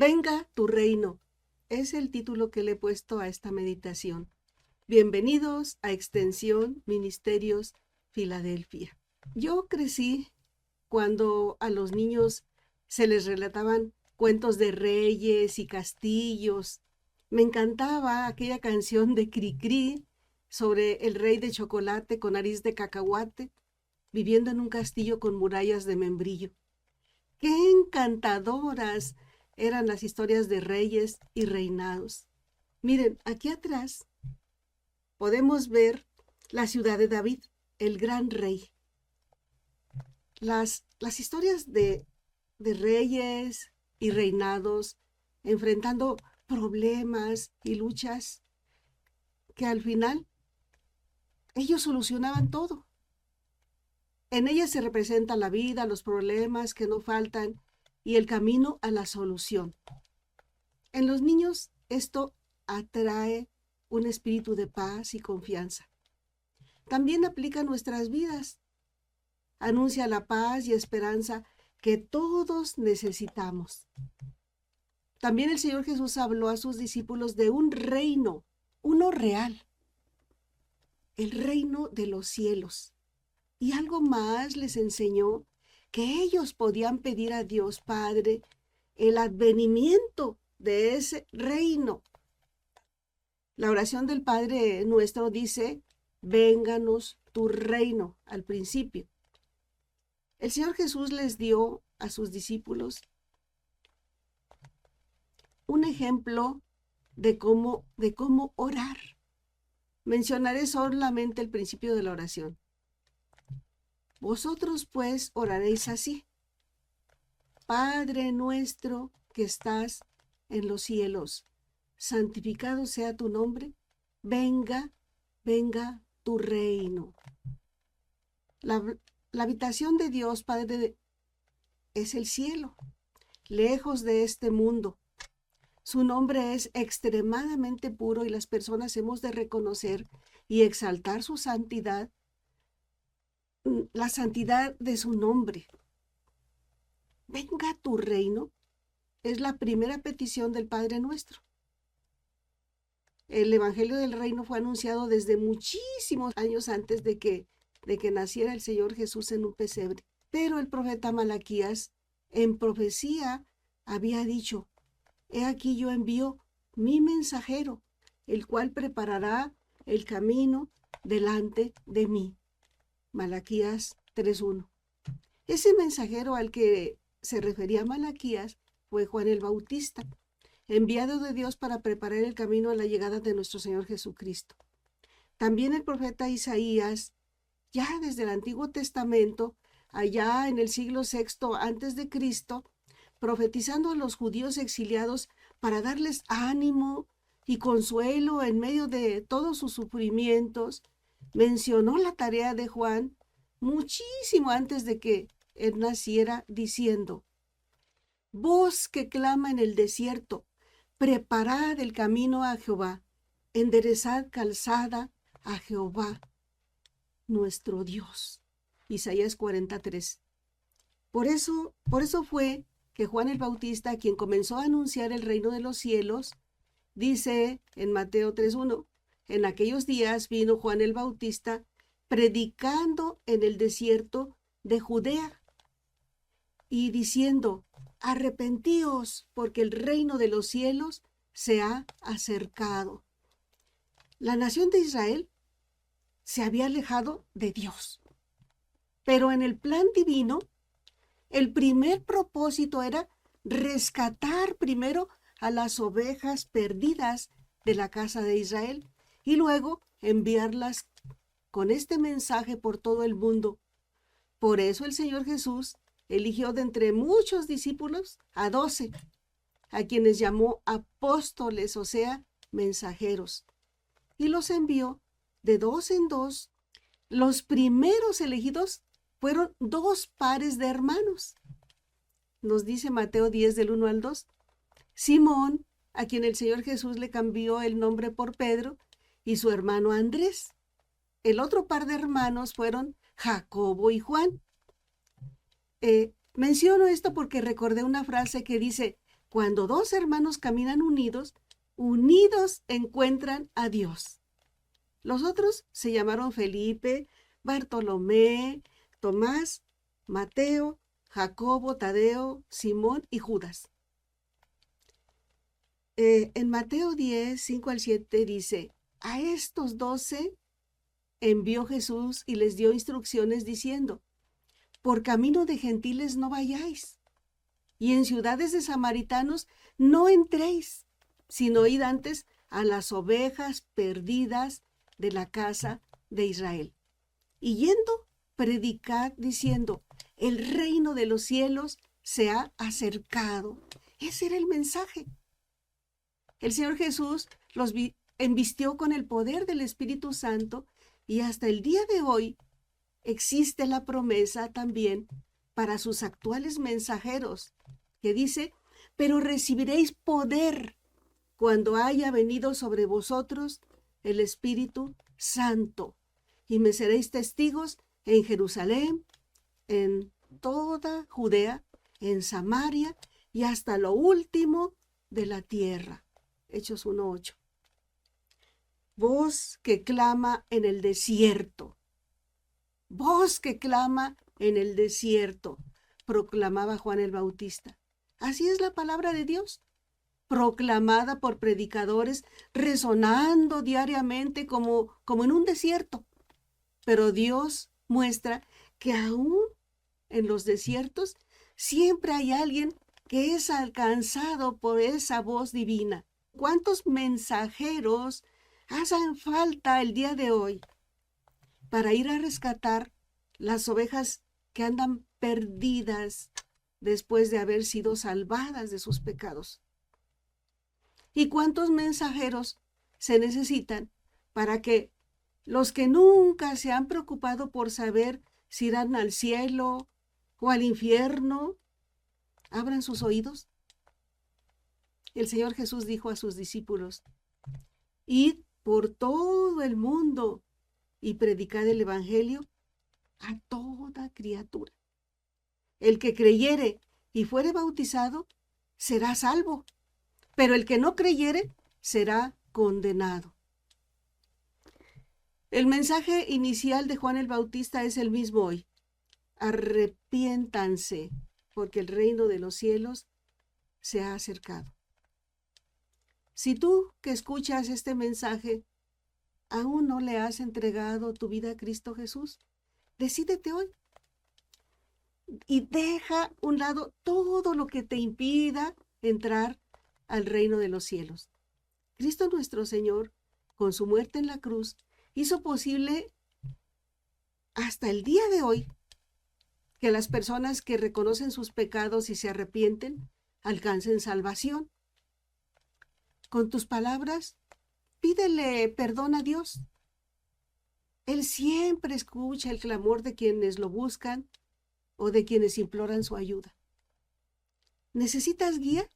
Venga tu reino. Es el título que le he puesto a esta meditación. Bienvenidos a Extensión Ministerios Filadelfia. Yo crecí cuando a los niños se les relataban cuentos de reyes y castillos. Me encantaba aquella canción de Cricri sobre el rey de chocolate con nariz de cacahuate, viviendo en un castillo con murallas de membrillo. ¡Qué encantadoras eran las historias de reyes y reinados! Miren, aquí atrás podemos ver la ciudad de David, el gran rey. Las historias de reyes y reinados enfrentando problemas y luchas que al final ellos solucionaban todo. En ellas se representa la vida, los problemas que no faltan y el camino a la solución. En los niños esto atrae un espíritu de paz y confianza. También aplica a nuestras vidas. Anuncia la paz y esperanza que todos necesitamos. También el Señor Jesús habló a sus discípulos de un reino, uno real, el reino de los cielos. Y algo más les enseñó, que ellos podían pedir a Dios Padre el advenimiento de ese reino. La oración del Padre Nuestro dice, vénganos tu reino, al principio. El Señor Jesús les dio a sus discípulos un ejemplo de cómo orar. Mencionaré solamente el principio de la oración. Vosotros pues oraréis así: Padre nuestro que estás en los cielos, santificado sea tu nombre, venga tu reino. La habitación de Dios Padre es el cielo, lejos de este mundo. Su nombre es extremadamente puro y las personas hemos de reconocer y exaltar su santidad, la santidad de su nombre. Venga tu reino es la primera petición del Padre Nuestro. El Evangelio del Reino fue anunciado desde muchísimos años antes de que naciera el Señor Jesús en un pesebre. Pero el profeta Malaquías en profecía había dicho, he aquí yo envío mi mensajero, el cual preparará el camino delante de mí. Malaquías 3:1. Ese mensajero al que se refería Malaquías fue Juan el Bautista, enviado de Dios para preparar el camino a la llegada de nuestro Señor Jesucristo. También el profeta Isaías, ya desde el Antiguo Testamento, allá en el siglo VI antes de Cristo, profetizando a los judíos exiliados para darles ánimo y consuelo en medio de todos sus sufrimientos, mencionó la tarea de Juan muchísimo antes de que él naciera, diciendo, voz que clama en el desierto, preparad el camino a Jehová, enderezad calzada a Jehová, nuestro Dios. Isaías 43. Por eso fue que Juan el Bautista, quien comenzó a anunciar el reino de los cielos, dice en Mateo 3:1, en aquellos días vino Juan el Bautista predicando en el desierto de Judea y diciendo, arrepentíos porque el reino de los cielos se ha acercado. La nación de Israel se había alejado de Dios, pero en el plan divino, el primer propósito era rescatar primero a las ovejas perdidas de la casa de Israel y luego enviarlas con este mensaje por todo el mundo. Por eso el Señor Jesús eligió de entre muchos discípulos a 12, a quienes llamó apóstoles, o sea, mensajeros, y los envió de 2 en 2. Los primeros elegidos fueron 2 pares de hermanos. Nos dice Mateo 10 del 1 al 2. Simón, a quien el Señor Jesús le cambió el nombre por Pedro, y su hermano Andrés. El otro par de hermanos fueron Jacobo y Juan. Menciono esto porque recordé una frase que dice, Cuando dos hermanos caminan unidos, unidos encuentran a Dios. Los otros se llamaron Felipe, Bartolomé, Tomás, Mateo, Jacobo, Tadeo, Simón y Judas. En Mateo 10, 5 al 7 dice, a estos 12 envió Jesús y les dio instrucciones diciendo, por camino de gentiles no vayáis, y en ciudades de samaritanos no entréis, sino id antes a las ovejas perdidas de la casa de Israel. Y yendo, predicad diciendo, el reino de los cielos se ha acercado. Ese era el mensaje. El Señor Jesús los envistió con el poder del Espíritu Santo y hasta el día de hoy existe la promesa también para sus actuales mensajeros, que dice, pero recibiréis poder cuando haya venido sobre vosotros el Espíritu Santo, y me seréis testigos en Jerusalén, en toda Judea, en Samaria y hasta lo último de la tierra. Hechos 1:8. Voz que clama en el desierto. Voz que clama en el desierto, proclamaba Juan el Bautista. Así es la palabra de Dios, proclamada por predicadores, resonando diariamente como en un desierto. Pero Dios muestra que aún en los desiertos siempre hay alguien que es alcanzado por esa voz divina. ¿Cuántos mensajeros hacen falta el día de hoy para ir a rescatar las ovejas que andan perdidas después de haber sido salvadas de sus pecados? ¿Y cuántos mensajeros se necesitan para que los que nunca se han preocupado por saber si irán al cielo o al infierno abran sus oídos? El Señor Jesús dijo a sus discípulos, id por todo el mundo y predicad el evangelio a toda criatura. El que creyere y fuere bautizado será salvo, pero el que no creyere será condenado. El mensaje inicial de Juan el Bautista es el mismo hoy. Arrepiéntanse, porque el reino de los cielos se ha acercado. Si tú que escuchas este mensaje aún no le has entregado tu vida a Cristo Jesús, decídete hoy y deja a un lado todo lo que te impida entrar al reino de los cielos. Cristo nuestro Señor, con su muerte en la cruz, hizo posible hasta el día de hoy que las personas que reconocen sus pecados y se arrepienten alcancen salvación. Con tus palabras, pídele perdón a Dios. Él siempre escucha el clamor de quienes lo buscan o de quienes imploran su ayuda. ¿Necesitas guía?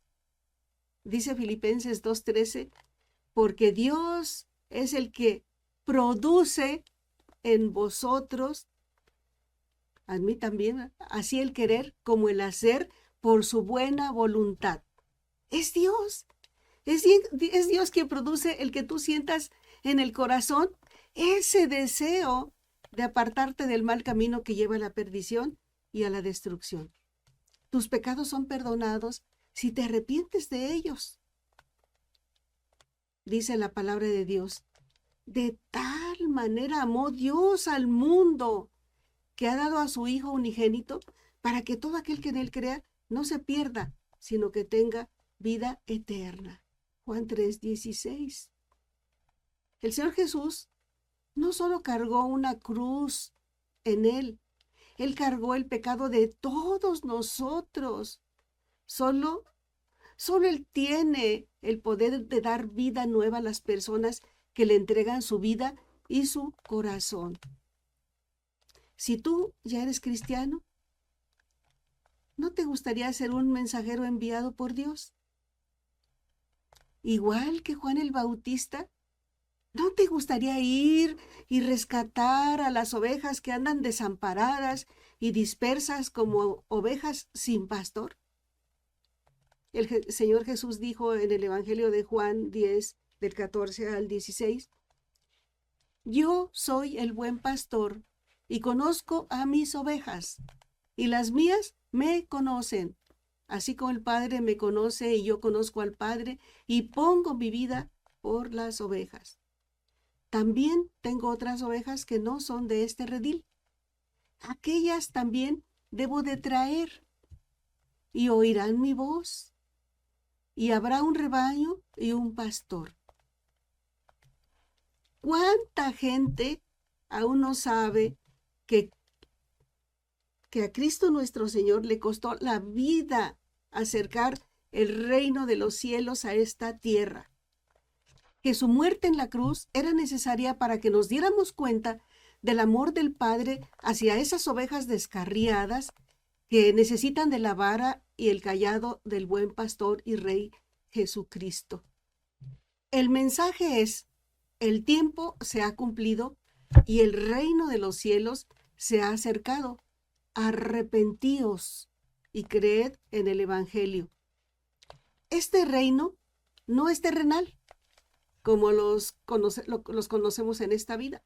Dice Filipenses 2:13, porque Dios es el que produce en vosotros, a mí también, así el querer como el hacer por su buena voluntad. Es Dios. Es Dios quien produce el que tú sientas en el corazón ese deseo de apartarte del mal camino que lleva a la perdición y a la destrucción. Tus pecados son perdonados si te arrepientes de ellos. Dice la palabra de Dios, de tal manera amó Dios al mundo que ha dado a su Hijo unigénito para que todo aquel que en él crea no se pierda, sino que tenga vida eterna. Juan 3:16. El Señor Jesús no solo cargó una cruz en él cargó el pecado de todos nosotros. Solo Él tiene el poder de dar vida nueva a las personas que le entregan su vida y su corazón. Si tú ya eres cristiano, ¿no te gustaría ser un mensajero enviado por Dios? Igual que Juan el Bautista, ¿no te gustaría ir y rescatar a las ovejas que andan desamparadas y dispersas como ovejas sin pastor? Señor Jesús dijo en el Evangelio de Juan 10, del 14 al 16, yo soy el buen pastor y conozco a mis ovejas, y las mías me conocen, así como el Padre me conoce y yo conozco al Padre, y pongo mi vida por las ovejas. También tengo otras ovejas que no son de este redil. Aquellas también debo de traer, y oirán mi voz, y habrá un rebaño y un pastor. ¿Cuánta gente aún no sabe que a Cristo nuestro Señor le costó la vida acercar el reino de los cielos a esta tierra? Que su muerte en la cruz era necesaria para que nos diéramos cuenta del amor del Padre hacia esas ovejas descarriadas que necesitan de la vara y el cayado del buen pastor y rey Jesucristo. El mensaje es: el tiempo se ha cumplido y el reino de los cielos se ha acercado. Arrepentíos y creed en el Evangelio. Este reino no es terrenal, como los conocemos en esta vida.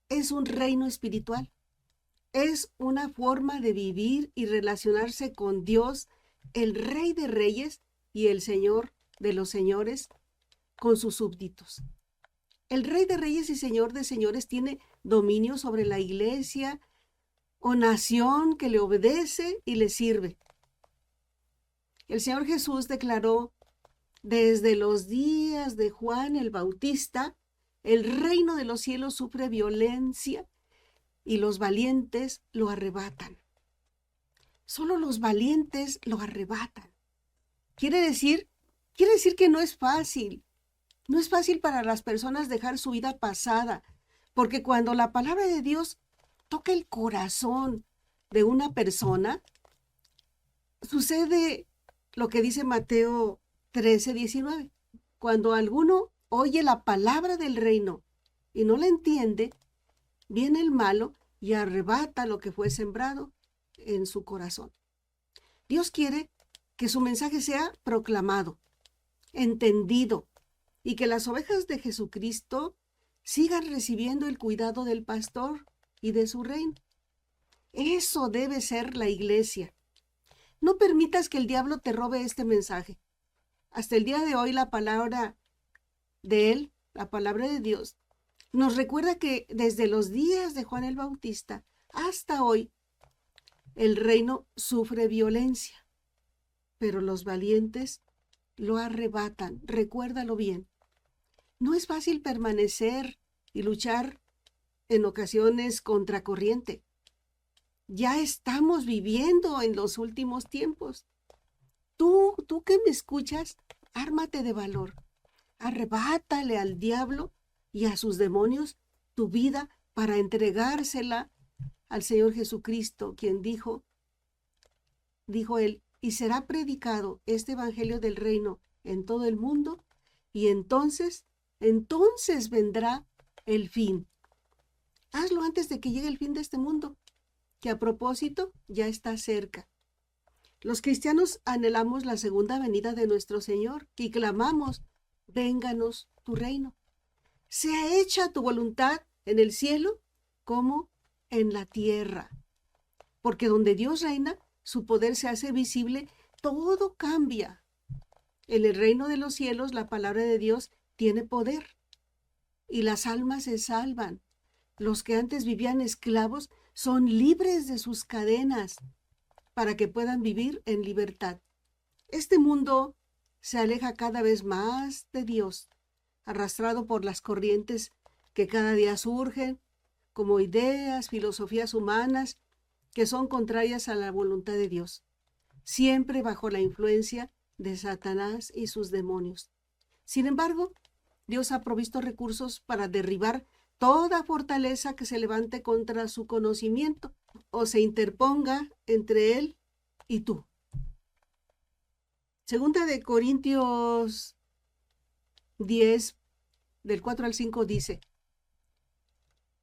Es un reino espiritual. Es una forma de vivir y relacionarse con Dios, el Rey de Reyes y el Señor de los Señores, con sus súbditos. El Rey de Reyes y Señor de Señores tiene dominio sobre la iglesia o nación que le obedece y le sirve. El Señor Jesús declaró: desde los días de Juan el Bautista, el reino de los cielos sufre violencia y los valientes lo arrebatan. Solo los valientes lo arrebatan. Quiere decir que no es fácil. No es fácil para las personas dejar su vida pasada, porque cuando la palabra de Dios toca el corazón de una persona, sucede lo que dice Mateo 13:19. Cuando alguno oye la palabra del reino y no la entiende, viene el malo y arrebata lo que fue sembrado en su corazón. Dios quiere que su mensaje sea proclamado, entendido, y que las ovejas de Jesucristo sigan recibiendo el cuidado del pastor y de su reino. Eso debe ser la iglesia. No permitas que el diablo te robe este mensaje. Hasta el día de hoy la palabra de él, la palabra de Dios, nos recuerda que desde los días de Juan el Bautista hasta hoy, el reino sufre violencia, pero los valientes lo arrebatan. Recuérdalo bien. No es fácil permanecer y luchar en ocasiones contracorriente. Ya estamos viviendo en los últimos tiempos. Tú que me escuchas, ármate de valor. Arrebátale al diablo y a sus demonios tu vida para entregársela al Señor Jesucristo, quien dijo él, y será predicado este evangelio del reino en todo el mundo, y entonces vendrá el fin. Hazlo antes de que llegue el fin de este mundo, que a propósito ya está cerca. Los cristianos anhelamos la segunda venida de nuestro Señor y clamamos: vénganos tu reino. Sea hecha tu voluntad en el cielo como en la tierra. Porque donde Dios reina, su poder se hace visible, todo cambia. En el reino de los cielos, la palabra de Dios tiene poder y las almas se salvan. Los que antes vivían esclavos son libres de sus cadenas para que puedan vivir en libertad. Este mundo se aleja cada vez más de Dios, arrastrado por las corrientes que cada día surgen, como ideas, filosofías humanas que son contrarias a la voluntad de Dios, siempre bajo la influencia de Satanás y sus demonios. Sin embargo, Dios ha provisto recursos para derribar toda fortaleza que se levante contra su conocimiento o se interponga entre él y tú. Segunda de Corintios 10, del 4 al 5 dice: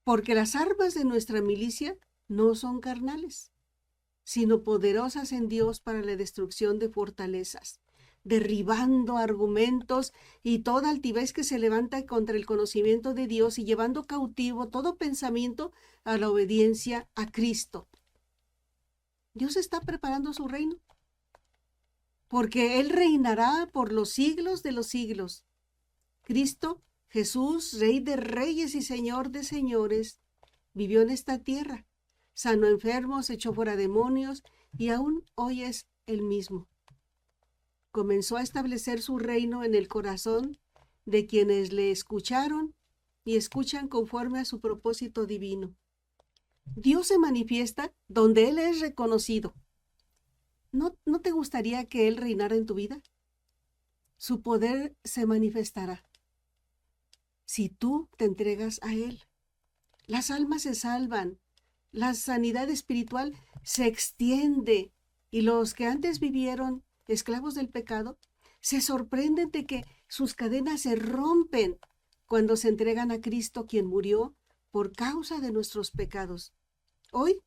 porque las armas de nuestra milicia no son carnales, sino poderosas en Dios para la destrucción de fortalezas, derribando argumentos y toda altivez que se levanta contra el conocimiento de Dios y llevando cautivo todo pensamiento a la obediencia a Cristo. Dios está preparando su reino, porque Él reinará por los siglos de los siglos. Cristo, Jesús, Rey de reyes y Señor de señores, vivió en esta tierra, sanó enfermos, echó fuera demonios y aún hoy es el mismo. Comenzó a establecer su reino en el corazón de quienes le escucharon y escuchan conforme a su propósito divino. Dios se manifiesta donde Él es reconocido. ¿No te gustaría que Él reinara en tu vida? Su poder se manifestará si tú te entregas a Él. Las almas se salvan, la sanidad espiritual se extiende y los que antes vivieron esclavos del pecado se sorprenden de que sus cadenas se rompen cuando se entregan a Cristo, quien murió por causa de nuestros pecados. Hoy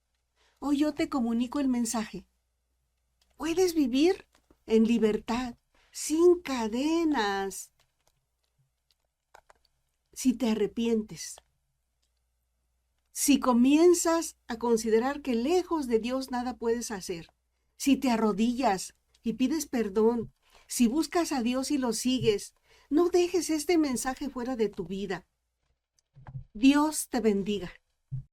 yo te comunico el mensaje. Puedes vivir en libertad, sin cadenas, si te arrepientes. Si comienzas a considerar que lejos de Dios nada puedes hacer, si te arrodillas y pides perdón, si buscas a Dios y lo sigues, no dejes este mensaje fuera de tu vida. Dios te bendiga.